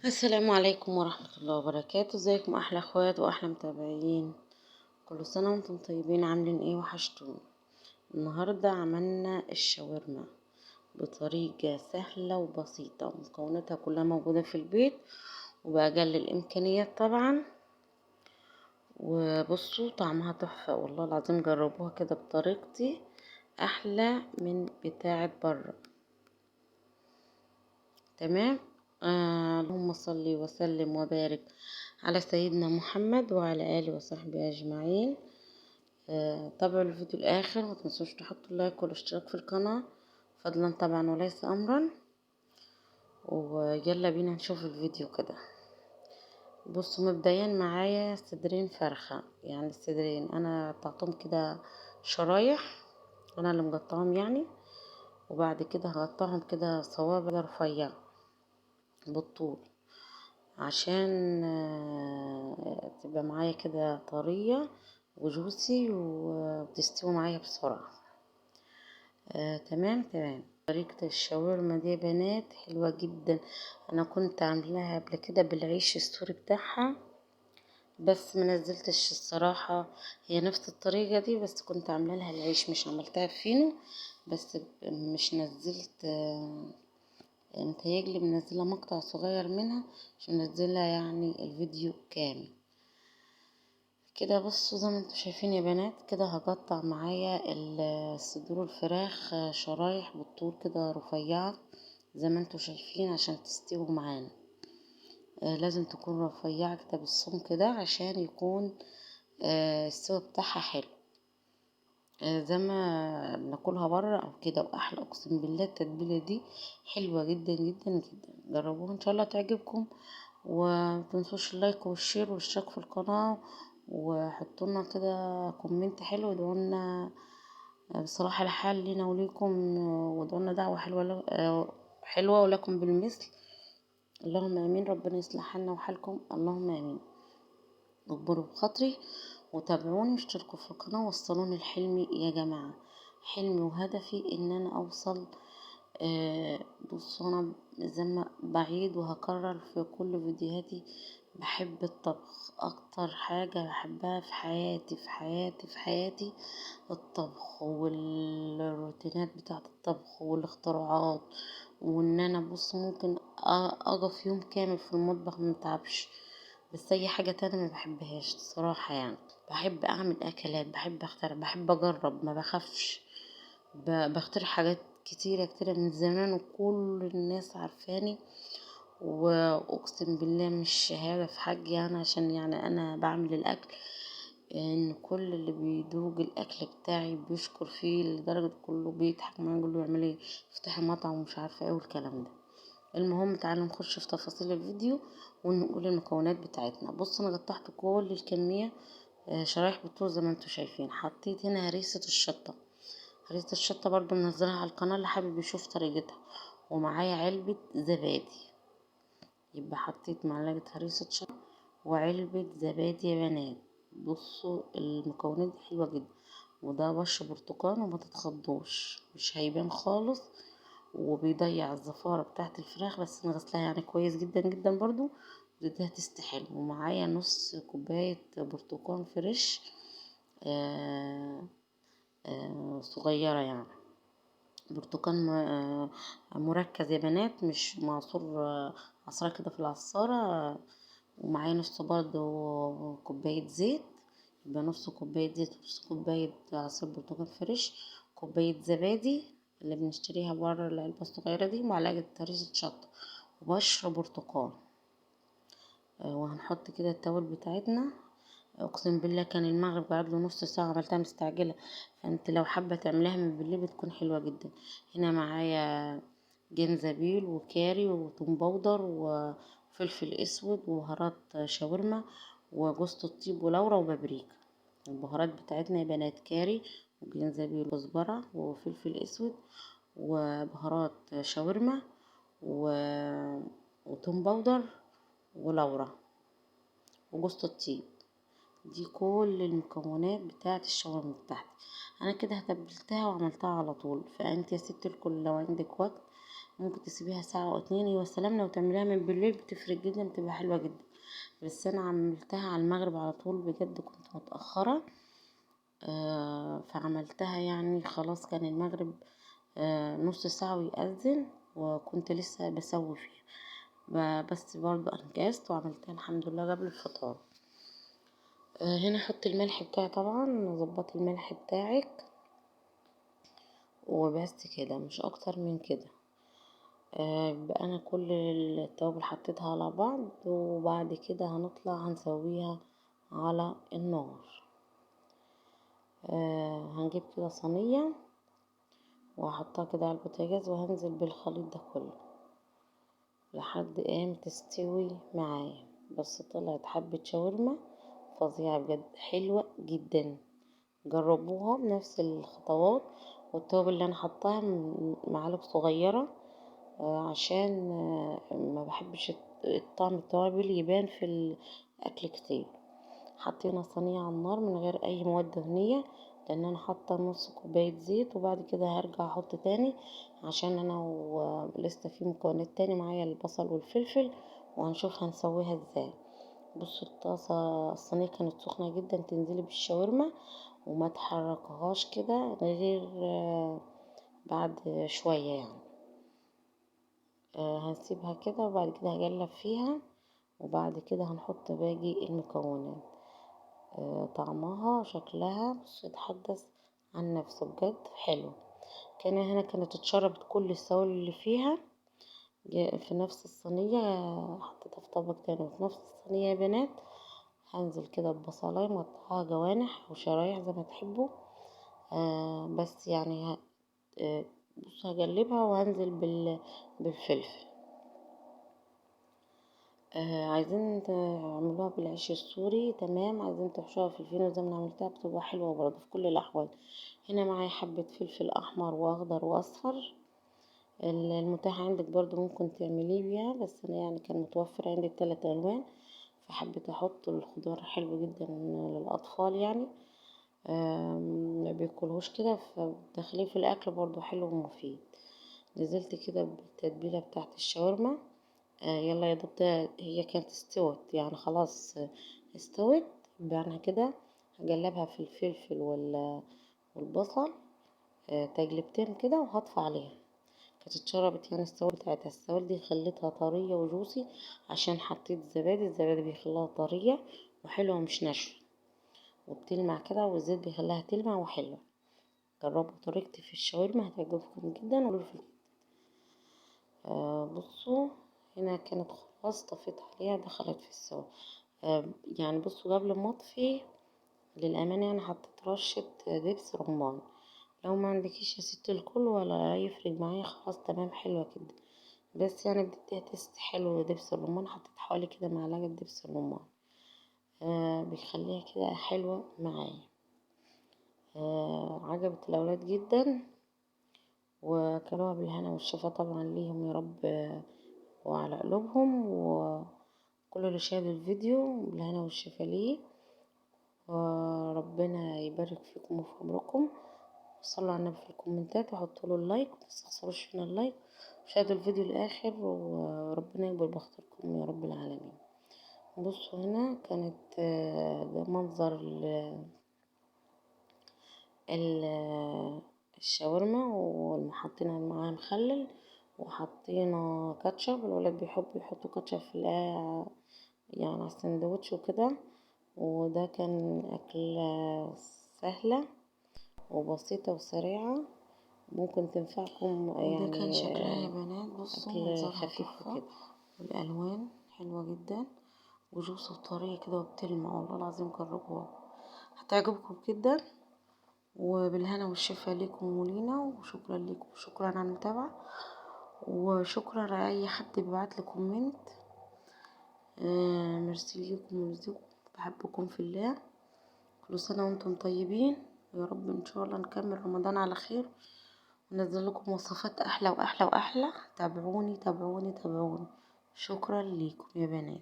السلام عليكم ورحمة الله وبركاته. ازيكم احلى اخوات واحلى متابعين؟ كل سنة وانتم طيبين. عاملين ايه؟ وحشتوني. النهاردة عملنا الشاورما بطريقة سهلة وبسيطة، ومكوناتها كلها موجودة في البيت وبأقل الامكانيات طبعا. وبصوا طعمها تحفة والله العظيم، جربوها كده بطريقتي احلى من بتاعة بره. تمام. اللهم صل وسلم وبارك على سيدنا محمد وعلى آله وصحبه أجمعين. تابعوا الفيديو الآخر، متنسوش تحطوا لايك والاشتراك في القناة فضلا طبعا وليس أمرا. ويلا بينا نشوف الفيديو كده. بصوا مبدئيا معايا صدرين فرخة، يعني الصدرين أنا قطعتهم كده شرايح، أنا اللي مقطعهم يعني. وبعد كده هقطعهم كده صوابع رفيعة بالطول، عشان تبقى معايا كده طرية وجوسي وتستوي معايا بسرعة. تمام. طريقة الشاورما دي يا بنات حلوة جدا. انا كنت عاملاها قبل كده بالعيش السوري بتاعها، بس منزلتش الصراحة. هي نفس الطريقة دي بس كنت عاملة لها العيش، مش عملتها فينو. بس مش نزلت. متهيألي منزلة مقطع صغير منها، مش منزلة يعني الفيديو كامل كده. بصوا زي ما انتوا شايفين يا بنات كده، هقطع معايا صدور الفراخ شرايح بالطول كده رفيعة زي ما انتوا شايفين عشان تستوي معانا. لازم تكون رفيعة كده بالسمك ده عشان يكون السوا بتاعها حلو. زي ما بناكلها بره او كده واحلى. اقسم بالله التتبيله دي حلوه جدا جدا جدا. جربوها ان شاء الله تعجبكم. ومتنسوش اللايك والشير والاشتراك في القناه، وحطوا لنا كده كومنت حلو وادعوا لنا بصراحه الحال لينا وليكم. وادعوا لنا دعوه حلوه ولكم بالمثل. اللهم امين. ربنا يصلح حالنا وحالكم، اللهم امين. اكبروا بخاطري وتابعوني واشتركوا في القناة. وصلوني لحلمي يا جماعة. حلمي وهدفي ان انا اوصل. بصوا انا زي ما بعيد وهكرر في كل فيديوهاتي، بحب الطبخ. اكتر حاجة بحبها في حياتي الطبخ والروتينات بتاعة الطبخ والاختراعات. وان انا بص ممكن اقف يوم كامل في المطبخ متعبش. بس اي حاجة تانية ما بحبهاش الصراحة يعني. بحب اعمل اكلات، بحب اخترع، بحب اجرب، ما بخافش. بخترع حاجات كتيرة كتيرة من زمان وكل الناس عارفاني. واقسم بالله مش شهادة في حاجة يعني، عشان يعني انا بعمل الاكل ان كل اللي بيدوق الاكل بتاعي بيشكر فيه، لدرجة كله بيضحك معايا يقول له اعملي افتحي مطعم ومش عارفة ايه والكلام ده. المهم تعالوا نخش في تفاصيل الفيديو ونقول المكونات بتاعتنا. بص انا قطعت كل الكمية شرايح بالطول زي ما انتوا شايفين. حطيت هنا هريسة الشطة. هريسة الشطة برضو منزلها على القناة اللي حابب يشوف طريقتها. ومعايا علبة زبادي، يبقى حطيت معلقة هريسة شطة وعلبة زبادي يا بنات. بصوا المكونات دي حلوة جدا. وده بش برتقال وما تتخضوش، مش هيبان خالص وبيضيع الزفارة بتاعت الفراخ. بس انا غسلها يعني كويس جدا جدا برضو واديتها تستحل. ومعايا نص كوباية برتقال فريش صغيرة يعني. برتقال مركز يا بنات، مش معصور عصرة كده في العصارة. ومعايا نص برضو كوباية زيت، يبقى نص كوباية زيت ونص كوباية عصير برتقال فريش. كوباية زبادي اللي بنشتريها بره العلبة الصغيرة دي، ومعلقة هريسة شطة وبشر برتقال. وهنحط كده التوابل بتاعتنا. اقسم بالله كان المغرب قعد له نص ساعة، عملتها مستعجلة. فانت لو حابة تعمليها من بالليل بتكون حلوة جدا. هنا معايا جنزبيل وكاري وتوم بودر وفلفل اسود وبهارات شاورما وجوز الطيب ولورا وبابريكا. البهارات بتاعتنا يا بنات كاري وجنزبيل وكزبرة وفلفل اسود وبهارات شاورما وتوم بودر ولورا وجوز الطيب. دي كل المكونات بتاعه الشاورما بتاعتي. انا كده تبلتها وعملتها على طول. فانت يا ست الكل لو عندك وقت ممكن تسيبيها ساعة أو 2. يا سلام لو تعمليها من بالليل بتفرق جدا، بتبقى حلوة جدا. بس أنا عملتها على المغرب على طول، بجد كنت متأخرة. فعملتها يعني خلاص كان المغرب نص ساعة ويأذن، وكنت لسه بسوي فيها. بس برضو انجزت وعملتها الحمد لله قبل الفطار. هنا حط الملح بتاعي طبعا، ظبطي الملح بتاعك وبس كده، مش اكتر من كده. يبقى انا كل التوابل حطيتها على بعض، وبعد كده هنطلع هنسويها على النار. هنجيب كده صينية وهحطها كده على البوتاجاز، وهنزل بالخليط ده كله لحد ما تستوي معايا. بس طلعت حبة شاورما فظيعة بجد، حلوة جدا. جربوها بنفس الخطوات، والتوابل اللي انا حطاها معالق صغيرة عشان ما بحبش الطعم التوابل يبان في الاكل كتير. حطينا صينية على النار من غير اي مواد دهنية، لان انا حاطه نص كوبايه زيت، وبعد كده هرجع احط تاني عشان انا ولسه في مكونات تاني معايا، البصل والفلفل، وهنشوف هنسويها ازاي. بصوا الصينيه كانت سخنه جدا، تنزلي بالشاورما وما تحركهاش كده غير بعد شويه يعني. هنسيبها كده، وبعد كده هقلب فيها، وبعد كده هنحط باقي المكونات. طعمها شكلها بص يتحدث عن نفسه بجد حلو. هنا كانت اتشربت كل السوائل اللي فيها في نفس الصينية. حطيتها في طبق تاني وفي نفس الصينية يا بنات. هنزل كده ببصلاية مقطعها جوانح وشرايح زي ما تحبوا. بس يعني بص هقلبها وهنزل بالفلفل. عايزين تعملوها بالعيش السوري تمام، عايزين تحشوها في الفينو زي ما أنا عملتها بتبقى حلوة برضه في كل الأحوال. هنا معايا حبة فلفل أحمر وأخضر وأصفر، المتاح عندك برضه ممكن تعمليه بيها، بس أنا يعني كان متوفر عندي ال3 ألوان، فحبيت أحط الخضار حلو جدا للأطفال يعني. ما بياكلوش كده، فداخليه في الأكل برضه حلو ومفيد. نزلت كده بالتتبيلة بتاعت الشاورما. يلا يا دكتور، هي كانت استوت يعني خلاص استوت. يعني كده هقلبها في الفلفل والبصل تقلبتين كده، وهطفي عليها. كانت اتشربت يعني السوائل بتاعتها. السوائل دي خليتها طرية وجوسي عشان حطيت زبادي. الزبادي بيخليها طرية وحلوة مش ناشفة، وبتلمع كده، والزيت بيخليها تلمع وحلوة. جربوا طريقتي في الشاورما هتعجبكم جدا. وقولوا في بصوا هنا كانت خلاص طفيت عليها، دخلت في السوا. يعني بصوا قبل ما اطفي للامانه انا حطيت رشه دبس رمان. لو ما عندكيش يا ست الكل ولا يفرق معايا خلاص تمام حلوه كده. بس يعني بديها تست حلو دبس الرمان، حطيت حوالي كده معلقه دبس الرمان. بيخليها كده حلوه معايا. عجبت الاولاد جدا، وكلوها بالهنا والشفا طبعا ليهم يا رب وعلى قلوبهم، وكل اللي شاهد الفيديو بالهنا والشفا ليه. وربنا يبارك فيكم وفي عمركم. وصلوا على النبي في الكومنتات وحطوا له اللايك، متستخسروش فينا اللايك، وشاهدوا الفيديو للاخر، وربنا يكبر بخاطركم يا رب العالمين. بصوا هنا كانت ده منظر الشاورما، وحطينا معاها مخلل، وحطينا كاتشب. الولاد بيحبوا يحطوا كاتشب في يعني على السندوتش وكده. وده كان أكلة سهلة وبسيطة وسريعة، ممكن تنفعكم يعني. وده كان شكلها يا بنات، بصوا منظرها خفيف كده، والألوان حلوة جدا وجوس وطرية كده وبتلمع. والله العظيم جربوها هتعجبكم جدا. وبالهنا والشفا ليكم ولينا، وشكرا ليكم وشكرا على المتابعة، وشكرا لأي حد بيبعتلي كومنت. ميرسي ليكم وليكم، بحبكم في الله. كل سنة وانتم طيبين، يا رب ان شاء الله نكمل رمضان على خير، ونزل لكم وصفات احلى واحلى واحلى. تابعوني تابعوني تابعوني. شكرا ليكم يا بنات.